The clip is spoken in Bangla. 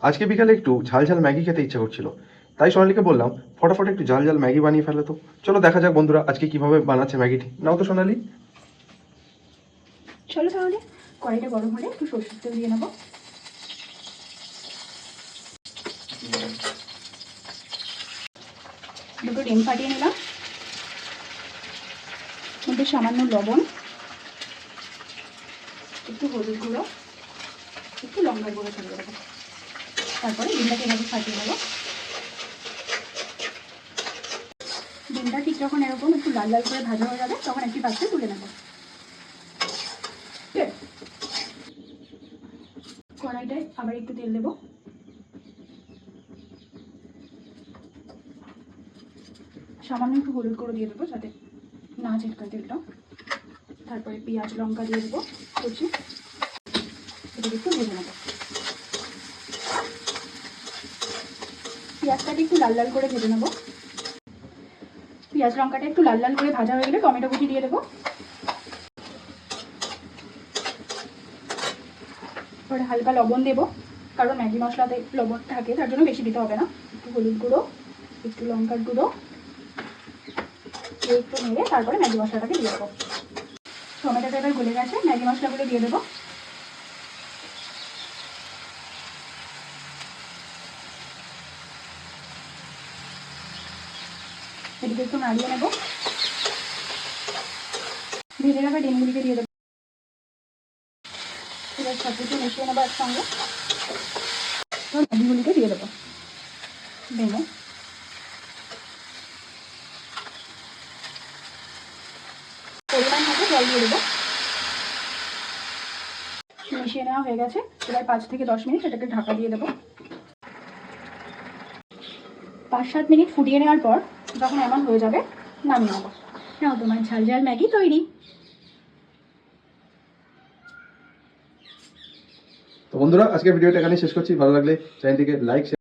আজকে বিকালে একটু ঝাল ঝাল ম্যাগি খেতে ইচ্ছা করছিল, তাই সোনালীকে বললাম ফটাফট একটু ঝাল ঝাল ম্যাগি বানিয়ে ফেলে। তো চলো দেখা যাক বন্ধুরা আজকে কিভাবে বানাচ্ছে ম্যাগিটি। নাও তো সোনালী। চলো তাহলে কড়াইটা গরম হলে একটু সরষের তেল দিয়ে নেবো। দুটো ডিম ফাটিয়ে নিলাম, মধ্যে সামান্য লবণ, একটু হলুদ গুঁড়ো, একটু লঙ্কার গুঁড়ো ছড়িয়ে দেবো। তারপরে ডিমটাকে এভাবে ফাটিয়ে নেবো। ডিমটা ঠিক যখন এরকম একটু লাল লাল করে ভাজা হয়ে যাবে তখন একটি পাত্রে তুলে নেব। কড়াইটায় আবার একটু তেল দেবো, সামান্য একটু হলুদ গুঁড়ো দিয়ে দেবো যাতে না ছিটকায় তেলটা। তারপরে পেঁয়াজ লঙ্কা দিয়ে দেবো কুচি, এটা একটু ভেজে নেবো। পেঁয়াজটাকে একটু লাল লাল করে ভেজে নেবো। পেঁয়াজ লঙ্কাটা একটু লাল লাল করে ভাজা হয়ে গেলে টমেটো কুচি দিয়ে দেবো। পরে হালকা লবণ দেবো, কারণ ম্যাগি মশলাতে লবণ থাকে, তার জন্য বেশি দিতে হবে না। একটু হলুদ গুঁড়ো, একটু লঙ্কার গুঁড়ো, একটু নেড়ে তারপরে ম্যাগি মশলাটাকে দিয়ে দেবো। টমেটোটা এবার গলে গেছে, ম্যাগি মশলাগুলো দিয়ে দেবো। এদিকে একটু নাড়িয়ে নেবো, ভেজে রাখা ডিমগুলিকে দিয়ে দেবো। এবার সব কিছু মিশিয়ে নেবো একসঙ্গে, ম্যাগিগুলিকে দিয়ে দেবো ভেঙে। পরিমাণ মতো জল দিয়ে দেবো। মিশিয়ে নেওয়া হয়ে গেছে, এবার 5 থেকে 10 মিনিট এটাকে ঢাকা দিয়ে দেবো। 5-7 মিনিট ফুটিয়ে নেওয়ার পর যখন এমন হয়ে যাবে নামিয়ে নেবো। নাও তোমার ঝাল ঝাল ম্যাগি তৈরি। তো বন্ধুরা আজকের ভিডিওটা এখানে শেষ করছি। ভালো লাগলে চ্যানেলটিকে লাইক